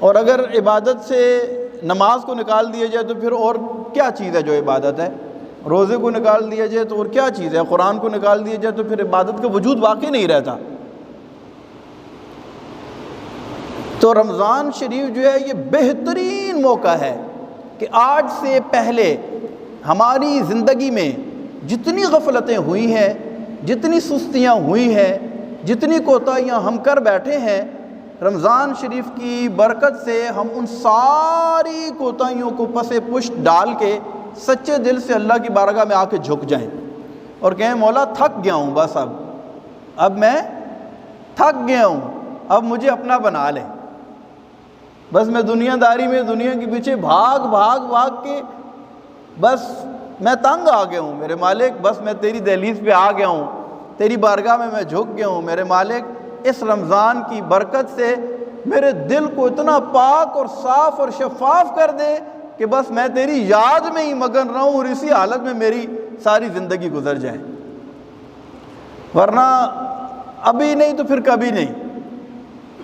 اور اگر عبادت سے نماز کو نکال دیا جائے تو پھر اور کیا چیز ہے جو عبادت ہے؟ روزے کو نکال دیا جائے تو اور کیا چیز ہے؟ قرآن کو نکال دیا جائے تو پھر عبادت کا وجود باقی نہیں رہتا۔ تو رمضان شریف جو ہے یہ بہترین موقع ہے کہ آج سے پہلے ہماری زندگی میں جتنی غفلتیں ہوئی ہیں، جتنی سستیاں ہوئی ہیں، جتنی کوتاہیاں ہم کر بیٹھے ہیں، رمضان شریف کی برکت سے ہم ان ساری کوتاہیوں کو پس پشت ڈال کے سچے دل سے اللہ کی بارگاہ میں آ کے جھک جائیں اور کہیں مولا تھک گیا ہوں، بس اب میں تھک گیا ہوں، اب مجھے اپنا بنا لے، بس میں دنیا داری میں دنیا کے پیچھے بھاگ کے بس میں تنگ آ گیا ہوں میرے مالک، بس میں تیری دہلیز پہ آ گیا ہوں، تیری بارگاہ میں جھک گیا ہوں میرے مالک۔ اس رمضان کی برکت سے میرے دل کو اتنا پاک اور صاف اور شفاف کر دے کہ بس میں تیری یاد میں ہی مگن رہوں اور اسی حالت میں میری ساری زندگی گزر جائے، ورنہ ابھی نہیں تو پھر کبھی نہیں۔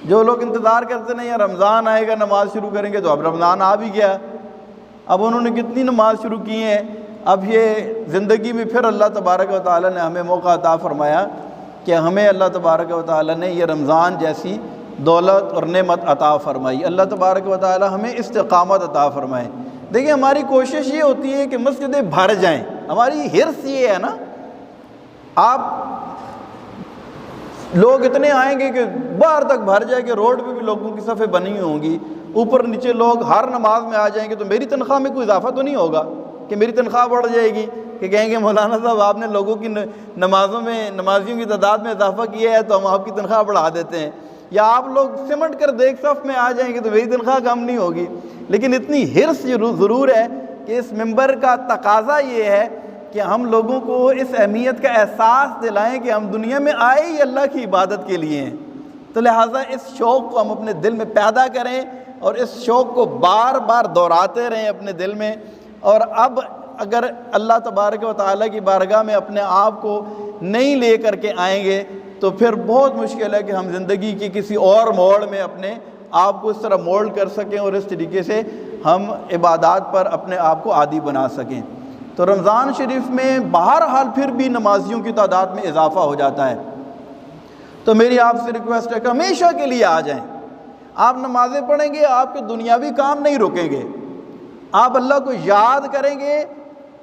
جو لوگ انتظار کرتے نہیں ہیں رمضان آئے گا نماز شروع کریں گے، تو اب رمضان آ بھی گیا، اب انہوں نے کتنی نماز شروع کی ہیں، اب یہ زندگی میں پھر اللہ تبارک و تعالیٰ نے ہمیں موقع عطا فرمایا کہ ہمیں اللہ تبارک و تعالیٰ نے یہ رمضان جیسی دولت اور نعمت عطا فرمائی۔ اللہ تبارک و تعالیٰ ہمیں استقامت عطا فرمائے۔ دیکھیں ہماری کوشش یہ ہوتی ہے کہ مسجدیں بھر جائیں، ہماری حرص یہ ہے نا، آپ لوگ اتنے آئیں گے کہ باہر تک بھر جائے کہ روڈ پہ بھی لوگوں کی صفیں بنی ہوں گی، اوپر نیچے لوگ ہر نماز میں آ جائیں گے، تو میری تنخواہ میں کوئی اضافہ تو نہیں ہوگا کہ میری تنخواہ بڑھ جائے گی کہ کہیں گے مولانا صاحب آپ نے لوگوں کی نمازوں میں نمازیوں کی تعداد میں اضافہ کیا ہے تو ہم آپ کی تنخواہ بڑھا دیتے ہیں، یا آپ لوگ سمٹ کر دیکھ صف میں آ جائیں گے تو میری تنخواہ کم نہیں ہوگی۔ لیکن اتنی حرص ضرور ہے کہ اس منبر کا تقاضا یہ ہے کہ ہم لوگوں کو اس اہمیت کا احساس دلائیں کہ ہم دنیا میں آئے ہی اللہ کی عبادت کے لیے ہیں، تو لہٰذا اس شوق کو ہم اپنے دل میں پیدا کریں اور اس شوق کو بار بار دہراتے رہیں اپنے دل میں۔ اور اب اگر اللہ تبارک و تعالیٰ کی بارگاہ میں اپنے آپ کو نہیں لے کر کے آئیں گے تو پھر بہت مشکل ہے کہ ہم زندگی کی کسی اور موڑ میں اپنے آپ کو اس طرح مولڈ کر سکیں اور اس طریقے سے ہم عبادات پر اپنے آپ کو عادی بنا سکیں۔ تو رمضان شریف میں بہرحال پھر بھی نمازیوں کی تعداد میں اضافہ ہو جاتا ہے، تو میری آپ سے ریکویسٹ ہے کہ ہمیشہ کے لیے آ جائیں۔ آپ نمازیں پڑھیں گے، آپ کے دنیاوی کام نہیں رکیں گے، آپ اللہ کو یاد کریں گے،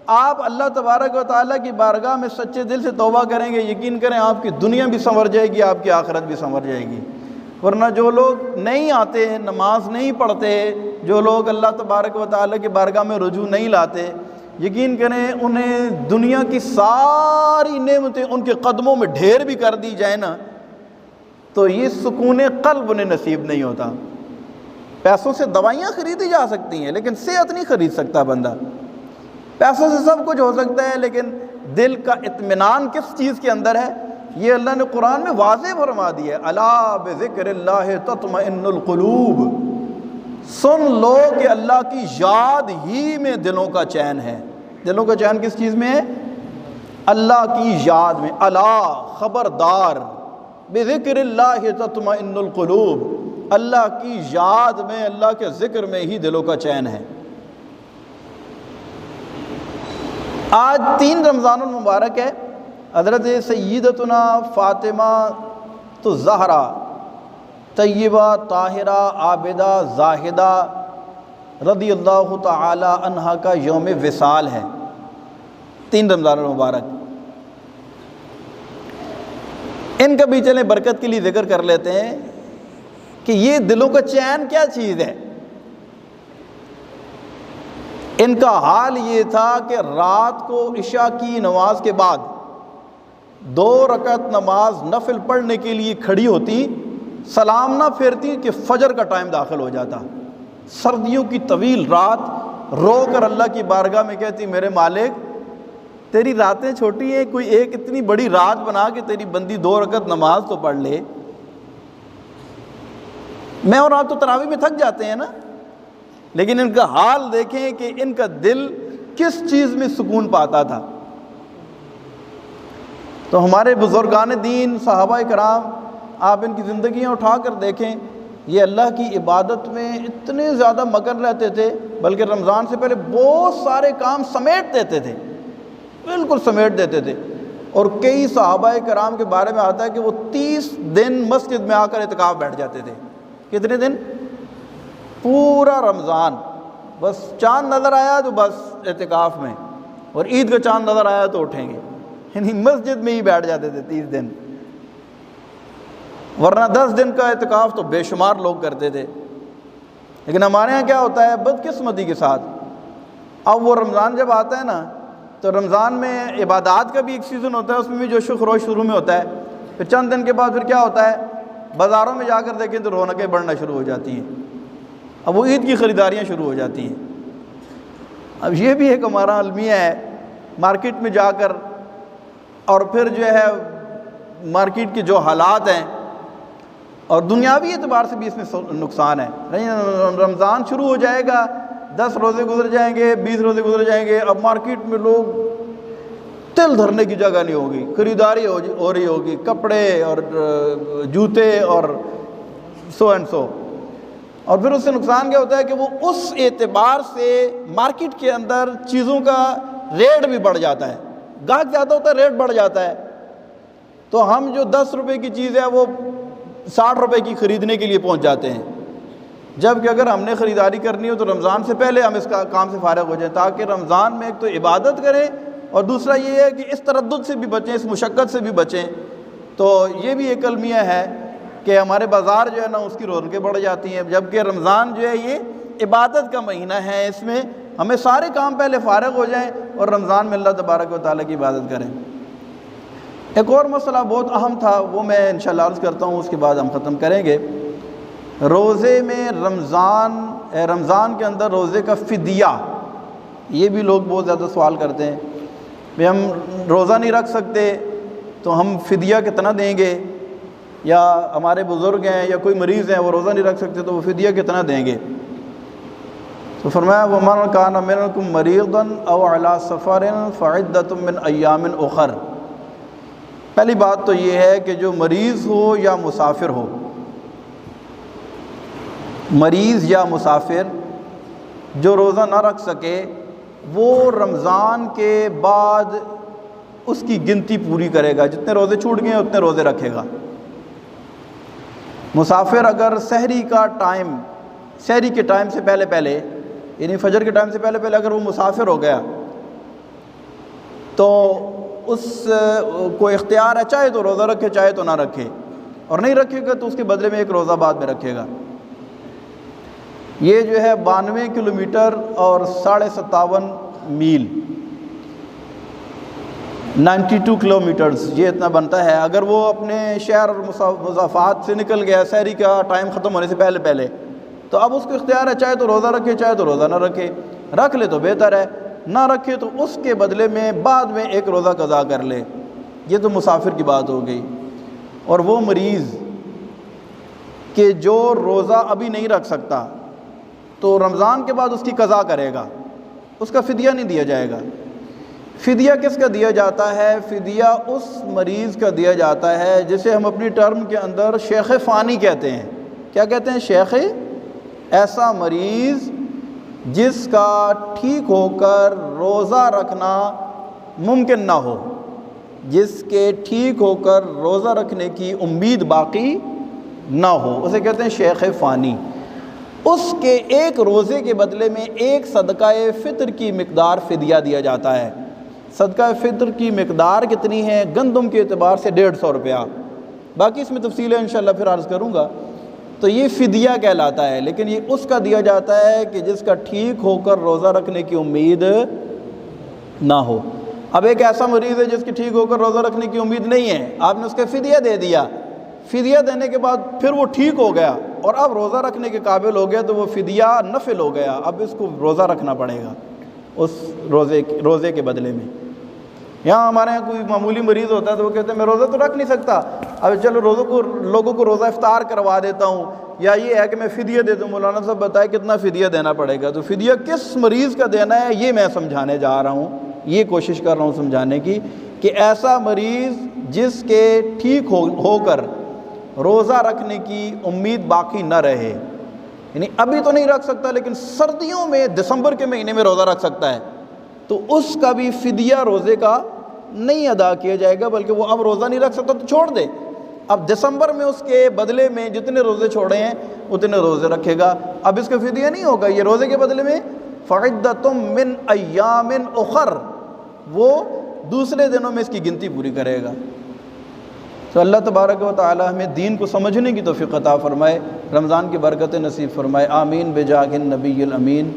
آپ اللہ تبارک و تعالیٰ کی بارگاہ میں سچے دل سے توبہ کریں گے، یقین کریں آپ کی دنیا بھی سنور جائے گی، آپ کی آخرت بھی سنور جائے گی۔ ورنہ جو لوگ نہیں آتے، نماز نہیں پڑھتے، جو لوگ اللہ تبارک و تعالیٰ کی بارگاہ میں رجوع نہیں لاتے، یقین کریں انہیں دنیا کی ساری نعمتیں ان کے قدموں میں ڈھیر بھی کر دی جائیں نا تو یہ سکون قلب انہیں نصیب نہیں ہوتا۔ پیسوں سے دوائیاں خریدی جا سکتی ہیں لیکن صحت نہیں خرید سکتا بندہ، پیسوں سے سب کچھ ہو سکتا ہے لیکن دل کا اطمینان کس چیز کے اندر ہے؟ یہ اللہ نے قرآن میں واضح فرما دیا ہے، الا بذکر اللہ تطمئن القلوب، سن لو کہ اللہ کی یاد ہی میں دلوں کا چین ہے۔ دلوں کا چین کس چیز میں ہے؟ اللہ کی یاد میں۔ الا خبردار، بذکر اللہ تطمئن القلوب، اللہ کی یاد میں، اللہ کے ذکر میں ہی دلوں کا چین ہے۔ آج 3 رمضان المبارک ہے، حضرت سیدتنا فاطمہ الزہرا طیبہ طاہرہ عابدہ زاہدہ رضی اللہ تعالی عنہا کا یوم وصال ہے، 3 رمضان المبارک۔ ان کا بھی چلیں برکت کے لیے ذکر کر لیتے ہیں کہ یہ دلوں کا چین کیا چیز ہے۔ ان کا حال یہ تھا کہ رات کو عشاء کی نماز کے بعد 2 رکعت نماز نفل پڑھنے کے لیے کھڑی ہوتی، سلام نہ پھیرتی کہ فجر کا ٹائم داخل ہو جاتا۔ سردیوں کی طویل رات رو کر اللہ کی بارگاہ میں کہتی، میرے مالک تیری راتیں چھوٹی ہیں، کوئی ایک اتنی بڑی رات بنا کہ تیری بندی 2 رکعت نماز تو پڑھ لے۔ میں اور آپ تو تراویح میں تھک جاتے ہیں نا، لیکن ان کا حال دیکھیں کہ ان کا دل کس چیز میں سکون پاتا تھا۔ تو ہمارے بزرگان دین صحابہ کرام، آپ ان کی زندگیاں اٹھا کر دیکھیں، یہ اللہ کی عبادت میں اتنے زیادہ مگن رہتے تھے، بلکہ رمضان سے پہلے بہت سارے کام سمیٹ دیتے تھے، بالکل سمیٹ دیتے تھے۔ اور کئی صحابہ کرام کے بارے میں آتا ہے کہ وہ 30 دن مسجد میں آ کر اعتکاف بیٹھ جاتے تھے۔ کتنے دن؟ پورا رمضان، بس چاند نظر آیا تو بس اعتکاف میں، اور عید کا چاند نظر آیا تو اٹھیں گے، یعنی مسجد میں ہی بیٹھ جاتے تھے 30 دن، ورنہ 10 دن کا اعتکاف تو بے شمار لوگ کرتے تھے۔ لیکن ہمارے ہاں کیا ہوتا ہے بدقسمتی کے ساتھ، اب وہ رمضان جب آتا ہے نا تو رمضان میں عبادات کا بھی ایک سیزن ہوتا ہے، اس میں بھی جوش و خروش شروع میں ہوتا ہے، پھر چند دن کے بعد پھر کیا ہوتا ہے، بازاروں میں جا کر دیکھیں تو رونقیں بڑھنا شروع ہو جاتی ہیں، اب وہ عید کی خریداریاں شروع ہو جاتی ہیں۔ اب یہ بھی ایک ہمارا المیہ ہے، مارکیٹ میں جا کر، اور پھر جو ہے مارکیٹ کے جو حالات ہیں، اور دنیاوی اعتبار سے بھی اس میں نقصان ہے۔ رمضان شروع ہو جائے گا، 10 روزے گزر جائیں گے، 20 روزے گزر جائیں گے، اب مارکیٹ میں لوگ تل دھرنے کی جگہ نہیں ہوگی، خریداری ہو رہی ہوگی، کپڑے اور جوتے اور سو اینڈ سو۔ اور پھر اس سے نقصان کیا ہوتا ہے کہ وہ اس اعتبار سے مارکیٹ کے اندر چیزوں کا ریٹ بھی بڑھ جاتا ہے، گاہک زیادہ ہوتا ہے ریٹ بڑھ جاتا ہے، تو ہم جو 10 روپے کی چیز ہے وہ 60 روپے کی خریدنے کے لیے پہنچ جاتے ہیں، جبکہ اگر ہم نے خریداری کرنی ہو تو رمضان سے پہلے ہم اس کا کام سے فارغ ہو جائیں، تاکہ رمضان میں ایک تو عبادت کریں، اور دوسرا یہ ہے کہ اس تردد سے بھی بچیں، اس مشقت سے بھی بچیں۔ تو یہ بھی ایک المیہ ہے کہ ہمارے بازار جو ہے نا اس کی رونقیں بڑھ جاتی ہیں، جبکہ رمضان جو ہے یہ عبادت کا مہینہ ہے، اس میں ہمیں سارے کام پہلے فارغ ہو جائیں اور رمضان میں اللہ تبارک و تعالیٰ کی عبادت کریں۔ ایک اور مسئلہ بہت اہم تھا، وہ میں انشاءاللہ عرض کرتا ہوں، اس کے بعد ہم ختم کریں گے۔ روزے میں رمضان کے اندر روزے کا فدیہ، یہ بھی لوگ بہت زیادہ سوال کرتے ہیں، بھئی ہم روزہ نہیں رکھ سکتے تو ہم فدیہ کتنا دیں گے، یا ہمارے بزرگ ہیں یا کوئی مریض ہیں وہ روزہ نہیں رکھ سکتے تو وہ فدیہ کتنا دیں گے؟ تو فرمایا وَمَنْ كَانَ مِنْكُمْ مَرِيضًا أَوْ عَلَىٰ سَفَرٍ فَعِدَّةٌ مِّنْ أَيَّامٍ أُخَرَ۔ پہلی بات تو یہ ہے کہ جو مریض ہو یا مسافر ہو، مریض یا مسافر جو روزہ نہ رکھ سکے وہ رمضان کے بعد اس کی گنتی پوری کرے گا، جتنے روزے چھوٹ گئے اتنے روزے رکھے گا۔ مسافر اگر سحری کے ٹائم سے پہلے یعنی فجر کے ٹائم سے پہلے اگر وہ مسافر ہو گیا تو اس کو اختیار ہے، چاہے تو روزہ رکھے چاہے تو نہ رکھے، اور نہیں رکھے گا تو اس کے بدلے میں ایک روزہ بعد میں رکھے گا۔ یہ جو ہے 92 کلومیٹر اور 57.5 میل، 92 کلومیٹرز یہ اتنا بنتا ہے۔ اگر وہ اپنے شہر اور مضافات سے نکل گیا سحری کا ٹائم ختم ہونے سے پہلے تو اب اس کو اختیار ہے، چاہے تو روزہ رکھے چاہے تو روزہ نہ رکھے، رکھ لے تو بہتر ہے، نہ رکھے تو اس کے بدلے میں بعد میں ایک روزہ قضا کر لے۔ یہ تو مسافر کی بات ہو گئی۔ اور وہ مریض کہ جو روزہ ابھی نہیں رکھ سکتا تو رمضان کے بعد اس کی قضا کرے گا، اس کا فدیہ نہیں دیا جائے گا۔ فدیہ کس کا دیا جاتا ہے؟ فدیہ اس مریض کا دیا جاتا ہے جسے ہم اپنی ٹرم کے اندر شیخ فانی کہتے ہیں۔ کیا کہتے ہیں؟ شیخ، ایسا مریض جس کا ٹھیک ہو کر روزہ رکھنا ممکن نہ ہو، جس کے ٹھیک ہو کر روزہ رکھنے کی امید باقی نہ ہو، اسے کہتے ہیں شیخ فانی۔ اس کے ایک روزے کے بدلے میں ایک صدقہ فطر کی مقدار فدیہ دیا جاتا ہے۔ صدقہ فطر کی مقدار کتنی ہے؟ گندم کے اعتبار سے 150 روپیہ، باقی اس میں تفصیل ہے انشاءاللہ پھر عرض کروں گا۔ تو یہ فدیہ کہلاتا ہے، لیکن یہ اس کا دیا جاتا ہے کہ جس کا ٹھیک ہو کر روزہ رکھنے کی امید نہ ہو۔ اب ایک ایسا مریض ہے جس کی ٹھیک ہو کر روزہ رکھنے کی امید نہیں ہے، آپ نے اس کا فدیہ دے دیا، فدیہ دینے کے بعد پھر وہ ٹھیک ہو گیا اور اب روزہ رکھنے کے قابل ہو گیا تو وہ فدیہ نفل ہو گیا، اب اس کو روزہ رکھنا پڑے گا اس روزے کے بدلے میں۔ یہاں ہمارے یہاں کوئی معمولی مریض ہوتا ہے تو وہ کہتے ہیں میں روزہ تو رکھ نہیں سکتا، اب چلو لوگوں کو روزہ افطار کروا دیتا ہوں، یا یہ ہے کہ میں فدیہ دے دوں۔ مولانا صاحب بتائے کتنا فدیہ دینا پڑے گا؟ تو فدیہ کس مریض کا دینا ہے یہ میں سمجھانے جا رہا ہوں، یہ کوشش کر رہا ہوں سمجھانے کی، کہ ایسا مریض جس کے ٹھیک ہو کر روزہ رکھنے کی امید باقی نہ رہے، یعنی ابھی تو نہیں رکھ سکتا لیکن سردیوں میں دسمبر کے مہینے میں روزہ رکھ سکتا ہے، تو اس کا بھی فدیہ روزے کا نہیں ادا کیا جائے گا، بلکہ وہ اب روزہ نہیں رکھ سکتا تو چھوڑ دے، اب دسمبر میں اس کے بدلے میں جتنے روزے چھوڑے ہیں اتنے روزے رکھے گا، اب اس کا فدیہ نہیں ہوگا، یہ روزے کے بدلے میں فعدۃ من ایام اخر، وہ دوسرے دنوں میں اس کی گنتی پوری کرے گا۔ تو اللہ تبارک و تعالی ہمیں دین کو سمجھنے کی توفیق عطا فرمائے، رمضان کی برکتیں نصیب فرمائے، آمین بجاہ النبی الامین۔